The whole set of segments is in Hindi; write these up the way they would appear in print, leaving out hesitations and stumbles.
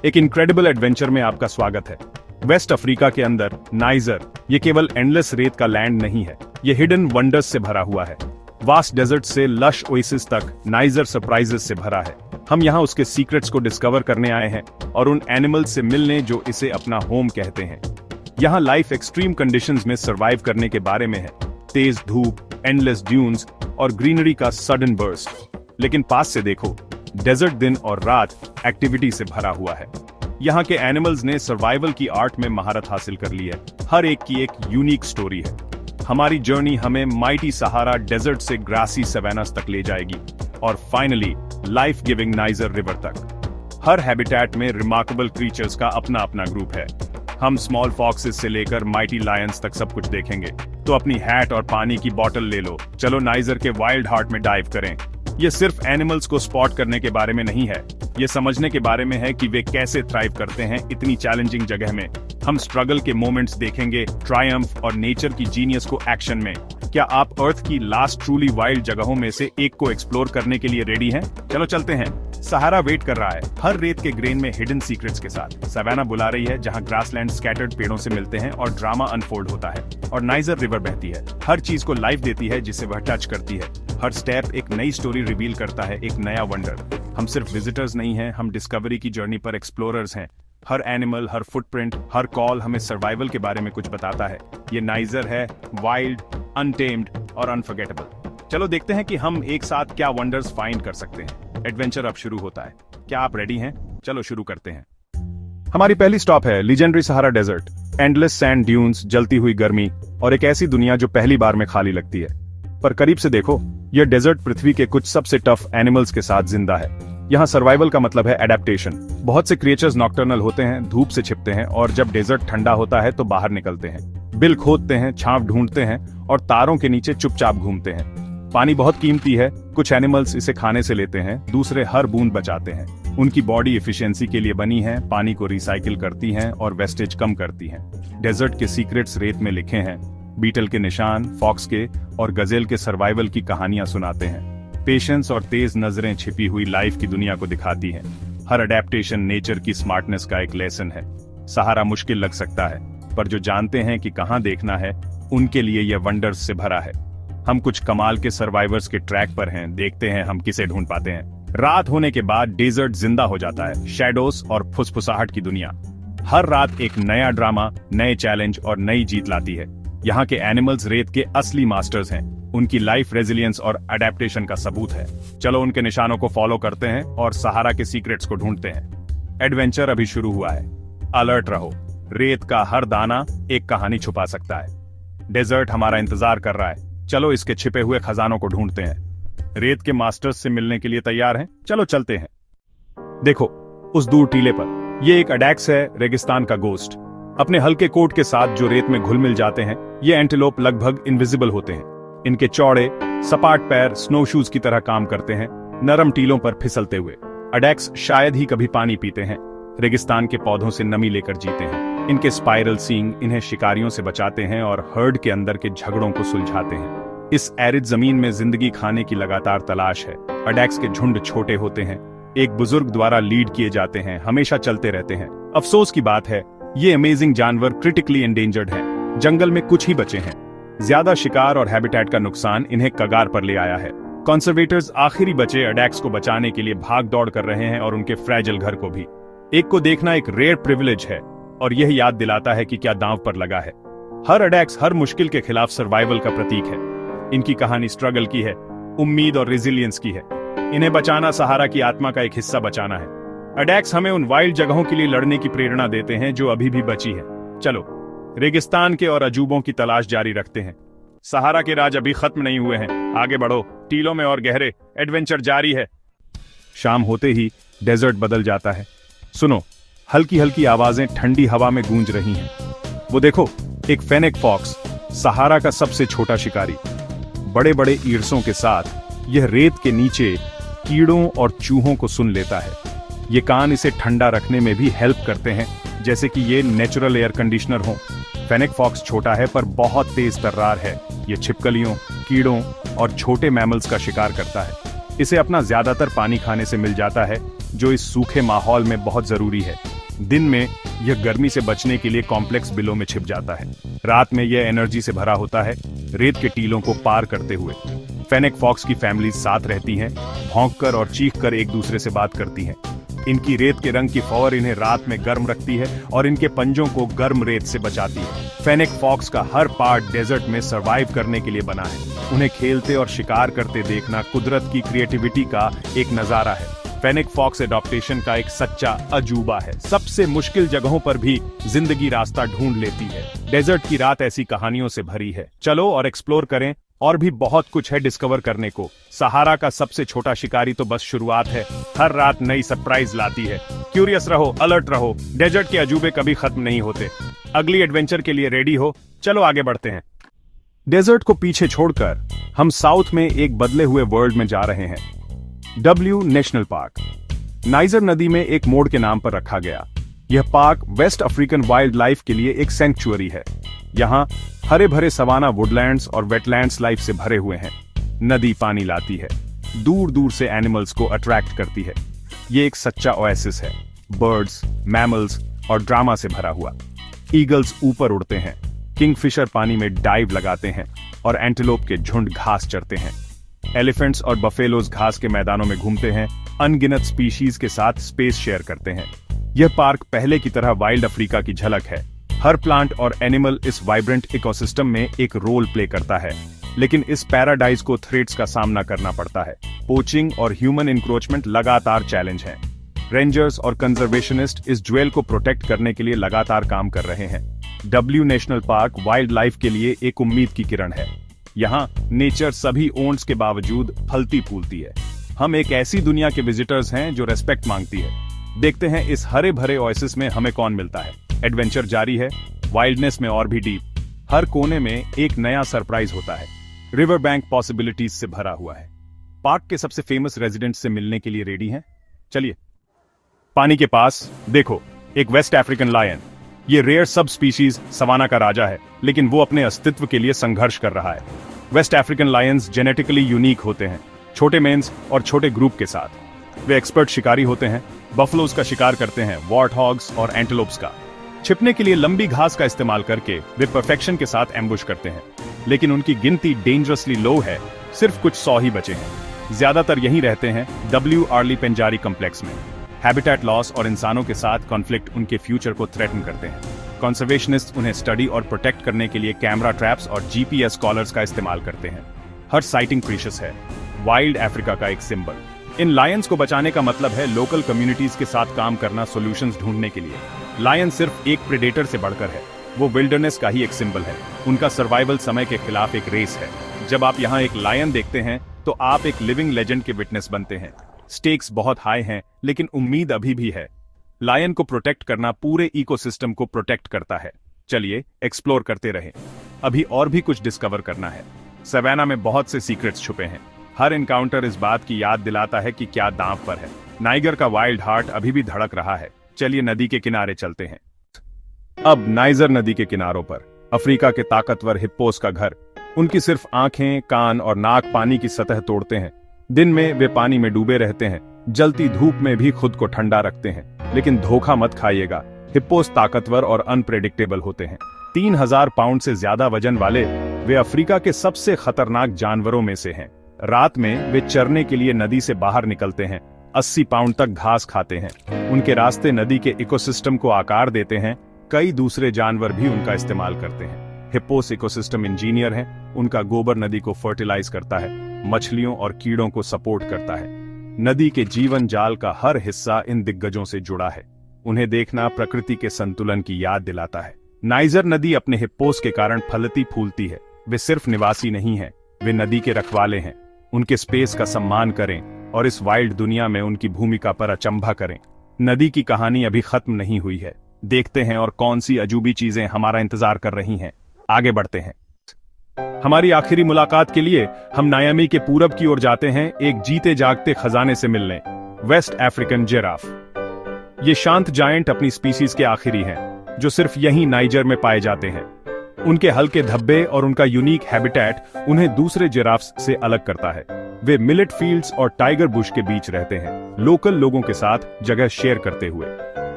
एक इनक्रेडिबल एडवेंचर में आपका स्वागत है। वेस्ट अफ्रीका के अंदर नाइजर ये केवल एंडलेस रेत का लैंड नहीं है, ये हिडन वंडर्स से भरा हुआ है। वास्ट डेजर्ट से लश ओएसिस तक नाइजर सरप्राइजेस से भरा है। हम यहाँ उसके सीक्रेट्स को डिस्कवर करने आए हैं और उन एनिमल्स से मिलने जो इसे अपना होम कहते हैं। यहाँ लाइफ एक्सट्रीम कंडीशंस में सर्वाइव करने के बारे में है, तेज धूप, एंडलेस ड्यून्स और ग्रीनरी का सडन बर्स्ट। लेकिन पास से देखो, डेजर्ट दिन और रात एक्टिविटी से भरा हुआ है। यहाँ के एनिमल्स ने सर्वाइवल की आर्ट में महारत हासिल कर ली है। हर एक की एक यूनिक स्टोरी है। हमारी जर्नी हमें माइटी सहारा डेजर्ट से ग्रासी सवानास तक ले जाएगी और finally life giving niger river तक। हर हैबिटेट में रिमार्केबल क्रीचर्स का अपना अपना ग्रुप है। हम स्मॉल फॉक्सेस से लेकर माइटी लायंस तक सब कुछ देखेंगे। तो अपनी हैट और पानी की बोतल ले लो, चलो नाइजर के वाइल्ड हार्ट में डाइव करें। ये सिर्फ एनिमल्स को स्पॉट करने के बारे में नहीं है, ये समझने के बारे में है कि वे कैसे थ्राइव करते हैं इतनी चैलेंजिंग जगह में। हम स्ट्रगल के मोमेंट्स देखेंगे, ट्रायम्फ और नेचर की जीनियस को एक्शन में। क्या आप अर्थ की लास्ट ट्रूली वाइल्ड जगहों में से एक को एक्सप्लोर करने के लिए रेडी हैं? चलो चलते हैं। सहारा वेट कर रहा है, हर रेत के ग्रेन में हिडन सीक्रेट्स के साथ। सवाना बुला रही है, जहां ग्रासलैंड स्कैटर्ड पेड़ों से मिलते हैं और ड्रामा अनफोल्ड होता है। और नाइजर रिवर बहती है, हर चीज को लाइफ देती है जिसे वह टच करती है। हर स्टेप एक नई स्टोरी रिवील करता है, एक नया वंडर। हम सिर्फ विजिटर्स नहीं हैं, हम डिस्कवरी की जर्नी पर एक्सप्लोरर्स हैं। हर एनिमल, हर फुटप्रिंट, हर कॉल हमें सर्वाइवल के बारे में कुछ बताता है। ये नाइजर है, वाइल्ड, अनटेम्ड और अनफॉरगेटेबल। चलो देखते हैं कि हम एक साथ क्या वंडर्स फाइंड कर सकते हैं। एडवेंचर अब शुरू होता है। क्या आप रेडी हैं? चलो शुरू करते हैं। हमारी पहली स्टॉप है legendary Sahara desert. Endless sand dunes, जलती हुई गर्मी और एक ऐसी दुनिया जो पहली बार में खाली लगती है। पर करीब से देखो, यह डेजर्ट पृथ्वी के कुछ सबसे टफ एनिमल्स के साथ जिंदा है। यहाँ सर्वाइवल का मतलब है एडेप्टेशन। बहुत से क्रिएचर्स नॉक्टर्नल होते हैं, धूप से छिपते हैं और जब डेजर्ट ठंडा होता है तो बाहर निकलते हैं। बिल खोदते हैं, छांव ढूंढते हैं और तारों के नीचे चुपचाप घूमते हैं। पानी बहुत कीमती है, कुछ एनिमल्स इसे खाने से लेते हैं, दूसरे हर बूंद बचाते हैं। उनकी बॉडी एफिशिएंसी के लिए बनी है, पानी को रिसाइकिल करती हैं और वेस्टेज कम करती हैं। डेजर्ट के सीक्रेट्स रेत में लिखे हैं। बीटल के निशान, फॉक्स के और गजेल के सर्वाइवल की कहानियां सुनाते हैं। पेशेंस और तेज नजरें छिपी हुई लाइफ की दुनिया को दिखाती हैं। हर अडेप्टेशन नेचर की स्मार्टनेस का एक लेसन है। सहारा मुश्किल लग सकता है, पर जो जानते हैं कि कहां देखना है, उनके लिए यह वंडर्स से भरा है। हम कुछ कमाल के सर्वाइवर्स के ट्रैक पर हैं, देखते हैं हम किसे ढूंढ पाते हैं। रात होने के बाद डेजर्ट जिंदा हो जाता है, शैडोज और फुसफुसाहट की दुनिया। हर रात एक नया ड्रामा, नए चैलेंज और नई जीत लाती है। यहाँ के एनिमल्स रेत के असली मास्टर्स हैं। उनकी लाइफ रेजिलियंस और अडेप्टेशन का सबूत है। चलो उनके निशानों को फॉलो करते हैं और सहारा के सीक्रेट्स को ढूंढते हैं। एडवेंचर अभी शुरू हुआ है। अलर्ट रहो, रेत का हर दाना एक कहानी छुपा सकता है। डेजर्ट हमारा इंतजार कर रहा है, चलो इसके छिपे हुए खजानों को ढूंढते हैं। रेत के मास्टर्स से मिलने के लिए तैयार हैं? चलो चलते हैं। देखो उस दूर टीले पर, ये एक अडैक्स है, रेगिस्तान का गोस्ट। अपने हल्के कोट के साथ जो रेत में घुल मिल जाते हैं, ये एंटीलोप लगभग इनविजिबल होते हैं। इनके चौड़े सपाट पैर स्नो शूज की तरह काम करते हैं, नरम टीलों पर फिसलते हुए। अडैक्स शायद ही कभी पानी पीते हैं, रेगिस्तान के पौधों से नमी लेकर जीते हैं। इनके स्पाइरल सींग इन्हें शिकारियों से बचाते हैं और हर्ड के अंदर के झगड़ों को सुलझाते हैं। इस एरिड जमीन में जिंदगी खाने की लगातार तलाश है। अडैक्स के झुंड छोटे होते हैं, एक बुजुर्ग द्वारा लीड किए जाते हैं, हमेशा चलते रहते हैं। अफसोस की बात है, ये अमेजिंग जानवर क्रिटिकली एंडेंजर्ड हैं। जंगल में कुछ ही बचे हैं। ज्यादा शिकार और हैबिटेट का नुकसान इन्हें कगार पर ले आया है। कंजर्वेटर्स आखिरी बचे अडैक्स को बचाने के लिए भाग दौड़ कर रहे हैं और उनके फ्रैजिल घर को भी। एक को देखना एक रेयर प्रिविलेज है और यह याद दिलाता है कि क्या दांव पर लगा है। हर अडैक्स हर मुश्किल के खिलाफ सर्वाइवल का प्रतीक है। इनकी कहानी स्ट्रगल की है, उम्मीद और रेजिलियंस की है। इन्हें बचाना सहारा की आत्मा का एक हिस्सा बचाना है। अडैक्स हमें उन वाइल्ड जगहों के लिए लड़ने की प्रेरणा देते हैं जो अभी भी बची है। चलो रेगिस्तान के और अजूबों की तलाश जारी रखते हैं। सहारा के राज अभी खत्म नहीं हुए हैं, आगे बढ़ो, टीलों में और गहरे, एडवेंचर जारी है। शाम होते ही डेजर्ट बदल जाता है। सुनो, हल्की हल्की आवाजें ठंडी हवा में गूंज रही हैं। वो देखो, एक फेनेक फॉक्स, सहारा का सबसे छोटा शिकारी। बड़े बड़े ईर्सों के साथ यह रेत के नीचे कीड़ों और चूहों को सुन लेता है। ये कान इसे ठंडा रखने में भी हेल्प करते हैं, जैसे कि ये नेचुरल एयर कंडीशनर हो। फेनेक फॉक्स छोटा है पर बहुत तेज तर्रार है। ये छिपकलियों, कीड़ों और छोटे मैमल्स का शिकार करता है। इसे अपना ज्यादातर पानी खाने से मिल जाता है, जो इस सूखे माहौल में बहुत जरूरी है। दिन में यह गर्मी से बचने के लिए कॉम्प्लेक्स बिलों में छिप जाता है, रात में यह एनर्जी से भरा होता है, रेत के टीलों को पार करते हुए। फेनेक फॉक्स की फैमिली साथ रहती हैं, भौंककर और चीखकर एक दूसरे से बात करती हैं। इनकी रेत के रंग की फौर इन्हें रात में गर्म रखती है और इनके पंजों को गर्म रेत से बचाती है। फेनेक फॉक्स का हर पार्ट डेजर्ट में सरवाइव करने के लिए बना है। उन्हें खेलते और शिकार करते देखना कुदरत की क्रिएटिविटी का एक नजारा है। फेनेक फॉक्स एडॉप्टेशन का एक सच्चा अजूबा है। सबसे मुश्किल जगहों पर भी जिंदगी रास्ता ढूंढ लेती है। डेजर्ट की रात ऐसी कहानियों से भरी है। चलो और एक्सप्लोर करें, और भी बहुत कुछ है डिस्कवर करने को। सहारा का सबसे छोटा शिकारी तो बस शुरुआत है, हर रात नई सरप्राइज लाती है। क्यूरियस रहो, अलर्ट रहो, डेजर्ट के अजूबे कभी खत्म नहीं होते। अगली एडवेंचर के लिए रेडी हो? चलो आगे बढ़ते हैं। डेजर्ट को पीछे छोड़कर हम साउथ में एक बदले हुए वर्ल्ड में जा रहे हैं। डब्ल्यू नेशनल पार्क नाइजर नदी में एक मोड़ के नाम पर रखा गया। यह park West African wildlife के लिए एक सेंचुअरी है। यहाँ हरे भरे सवाना, वुडलैंड्स और वेटलैंड्स लाइफ से भरे हुए हैं। नदी पानी लाती है, दूर दूर से एनिमल्स को अट्रैक्ट करती है। ये एक सच्चा ओएसिस है, बर्ड्स, मैमल्स और ड्रामा से भरा हुआ। ईगल्स ऊपर उड़ते हैं, किंगफिशर पानी में डाइव लगाते हैं और एंटीलोप के झुंड घास चरते हैं। एलिफेंट्स और बफेलोज घास के मैदानों में घूमते हैं, अनगिनत स्पीशीज के साथ स्पेस शेयर करते हैं। यह पार्क पहले की तरह वाइल्ड अफ्रीका की झलक है। हर प्लांट और एनिमल इस वाइब्रेंट इकोसिस्टम में एक रोल प्ले करता है, लेकिन इस पैराडाइज को थ्रेट्स का सामना करना पड़ता है। पोचिंग और ह्यूमन इंक्रोचमेंट लगातार चैलेंज हैं। रेंजर्स और कंजर्वेशनिस्ट इस ज्वेल को प्रोटेक्ट करने के लिए लगातार काम कर रहे हैं। W national park wild life के लिए एक उम्मीद की किरण है। यहाँ नेचर सभी ओंट्स के बावजूद फलती फूलती है। हम एक ऐसी दुनिया के विजिटर्स हैं जो रेस्पेक्ट मांगती है। देखते हैं इस हरे भरे ओएसिस में हमें कौन मिलता है। एडवेंचर जारी है, वाइल्डनेस में और भी डीप। हर कोने में एक नया सरप्राइज होता है। रिवर बैंक पॉसिबिलिटीज से भरा हुआ है। पार्क के सबसे फेमस रेजिडेंट से मिलने के लिए रेडी हैं? चलिए। पानी के पास देखो, एक वेस्ट अफ्रीकन लायन। ये रेयर सब स्पीशीज सवाना का राजा है, लेकिन वो अपने अस्तित्व के लिए संघर्ष कर रहा है। West African lions genetically unique होते हैं, छोटे मेन्स और छोटे ग्रुप के साथ। वे एक्सपर्ट शिकारी होते हैं, बफलोज का शिकार करते हैं, वॉर्टहॉग्स और एंटीलोप्स का। छिपने के लिए लंबी घास का इस्तेमाल करके वे परफेक्शन के साथ एम्बुश करते हैं, लेकिन उनकी गिनती डेंजरसली लो है। सिर्फ कुछ 100 ही बचे हैं। ज्यादातर यहीं रहते हैं डब्ल्यू आर्ली पेंजारी कॉम्प्लेक्स में। हैबिटेट लॉस और इंसानों के साथ कॉन्फ्लिक्ट उनके फ्यूचर को थ्रेटन करते हैं। कंजर्वेशनिस्ट उन्हें स्टडी और प्रोटेक्ट करने के लिए कैमरा ट्रैप्स और जीपीएस कॉलर्स का इस्तेमाल करते हैं। हर साइटिंग प्रीशियस है, वाइल्ड अफ्रीका का एक सिंबल। इन लायंस को बचाने का मतलब है लोकल कम्युनिटीज के साथ काम करना, सॉल्यूशंस ढूंढने के लिए। लायन सिर्फ एक प्रेडेटर से बढ़कर है, वो विल्डरनेस का ही एक सिंबल है। उनका सर्वाइवल समय के खिलाफ एक रेस है। जब आप यहाँ एक लायन देखते हैं तो आप एक लिविंग लेजेंड के विटनेस बनते हैं। स्टेक्स बहुत हाई हैं, लेकिन उम्मीद अभी भी है। लायन को प्रोटेक्ट करना पूरे इकोसिस्टम को प्रोटेक्ट करता है। चलिए एक्सप्लोर करते रहें, अभी और भी कुछ डिस्कवर करना है। सवाना में बहुत से सीक्रेट्स छुपे हैं। हर एनकाउंटर इस बात की याद दिलाता है कि क्या दांव पर है। नाइगर का वाइल्ड हार्ट अभी भी धड़क रहा है। चलिए नदी के किनारे चलते हैं। अब नाइजर नदी के किनारों पर अफ्रीका के ताकतवर हिप्पोस का घर। उनकी सिर्फ आंखें, कान और नाक पानी की सतह तोड़ते हैं। दिन में वे पानी में डूबे रहते हैं, जलती धूप में भी खुद को ठंडा रखते हैं। लेकिन धोखा मत खाइएगा, हिप्पोस ताकतवर और अनप्रेडिक्टेबल होते हैं। 3000 पाउंड से ज्यादा वजन वाले वे अफ्रीका के सबसे खतरनाक जानवरों में से हैं। रात में वे चरने के लिए नदी से बाहर निकलते हैं, 80 पाउंड तक घास खाते हैं। उनके रास्ते नदी के इकोसिस्टम को आकार देते हैं। कई दूसरे जानवर भी उनका इस्तेमाल करते हैं। हिप्पोस इकोसिस्टम इंजीनियर हैं। उनका गोबर नदी को फर्टिलाइज करता है, मछलियों और कीड़ों को सपोर्ट करता है। नदी के जीवन जाल का हर हिस्सा इन दिग्गजों से जुड़ा है। उन्हें देखना प्रकृति के संतुलन की याद दिलाता है। नाइजर नदी अपने हिप्पोस के कारण फलती फूलती है। वे सिर्फ निवासी नहीं हैं, वे नदी के रखवाले हैं। उनके स्पेस का सम्मान करें और इस वाइल्ड दुनिया में उनकी भूमिका पर अचंभा करें। नदी की कहानी अभी खत्म नहीं हुई है। देखते हैं और कौन सी अजूबी चीजें हमारा इंतजार कर रही हैं। आगे बढ़ते हैं। हमारी आखिरी मुलाकात के लिए हम नायामी के पूरब की ओर जाते हैं, एक जीते जागते खजाने से मिलने। West African giraffe. ये शांत जायंट अपनी स्पीसीज के आखिरी हैं, जो सिर्फ यहीं नाइजर में पाए जाते हैं। उनके हल्के धब्बे और उनका यूनिक हैबिटेट उन्हें दूसरे जिराफ्स से अलग करता है। वे मिलेट फील्ड्स और टाइगर बुश के बीच रहते हैं, लोकल लोगों के साथ जगह शेयर करते हुए।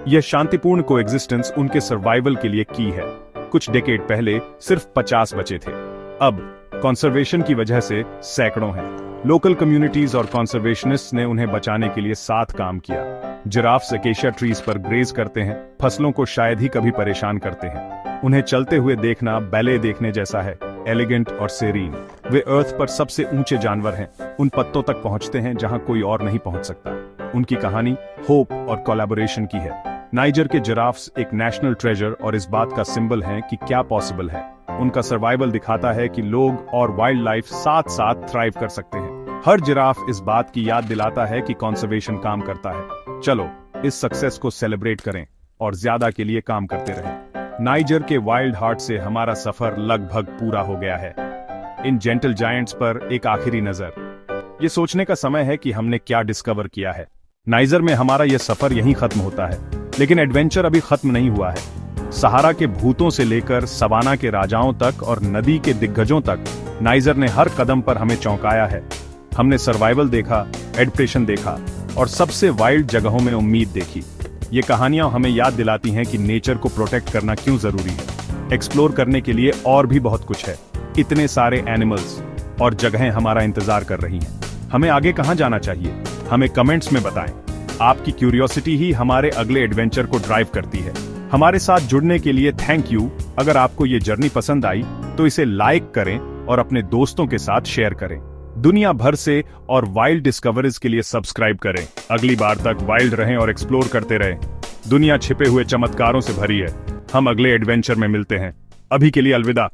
यह शांतिपूर्ण कोएग्जिस्टेंस उनके सर्वाइवल के लिए की है। कुछ डेकेड पहले सिर्फ 50 बचे थे, अब कंजर्वेशन की वजह से सैकड़ों हैं। लोकल कम्युनिटीज और कंजर्वेशनिस्ट्स ने उन्हें बचाने के लिए साथ काम किया। जिराफ्स एकेशिया ट्रीज पर ग्रेज करते हैं, फसलों को शायद ही कभी परेशान करते हैं। उन्हें चलते हुए देखना बैले देखने जैसा है, एलिगेंट और सेरीन। वे अर्थ पर सबसे ऊंचे जानवर हैं, उन पत्तों तक पहुंचते हैं जहां कोई और नहीं पहुंच सकता। उनकी कहानी होप और कोलैबोरेशन की है। नाइजर के जिराफ्स एक नेशनल ट्रेजर और इस बात का सिंबल हैं कि क्या पॉसिबल है। उनका सर्वाइवल दिखाता है कि लोग और वाइल्ड लाइफ साथ साथ थ्राइव कर सकते हैं। हर जिराफ इस बात की याद दिलाता है कि कंजर्वेशन काम करता है। चलो इस सक्सेस को सेलिब्रेट करें और ज्यादा के लिए काम करते रहें। नाइजर के वाइल्ड हार्ट से हमारा सफर लगभग पूरा हो गया है। इन जेंटल जायंट्स पर एक आखिरी नजर। ये सोचने का समय है कि हमने क्या डिस्कवर किया है। नाइजर में हमारा यह सफर यहीं खत्म होता है, लेकिन एडवेंचर अभी खत्म नहीं हुआ है। सहारा के भूतों से लेकर सवाना के राजाओं तक और नदी के दिग्गजों तक नाइजर ने हर कदम पर हमें चौंकाया है। हमने सर्वाइवल देखा, एडप्टेशन देखा और सबसे वाइल्ड जगहों में उम्मीद देखी। ये कहानियां हमें याद दिलाती हैं कि नेचर को प्रोटेक्ट करना क्यों जरूरी है। एक्सप्लोर करने के लिए और भी बहुत कुछ है। इतने सारे एनिमल्स और जगहें हमारा इंतजार कर रही हैं। हमें आगे कहां जाना चाहिए, हमें कमेंट्स में बताएं। आपकी क्यूरियोसिटी ही हमारे अगले एडवेंचर को ड्राइव करती है। हमारे साथ जुड़ने के लिए थैंक यू। अगर आपको ये जर्नी पसंद आई तो इसे लाइक करें और अपने दोस्तों के साथ शेयर करें। दुनिया भर से और वाइल्ड डिस्कवरीज के लिए सब्सक्राइब करें। अगली बार तक वाइल्ड रहें और एक्सप्लोर करते रहें। दुनिया छिपे हुए चमत्कारों से भरी है। हम अगले एडवेंचर में मिलते हैं। अभी के लिए अलविदा।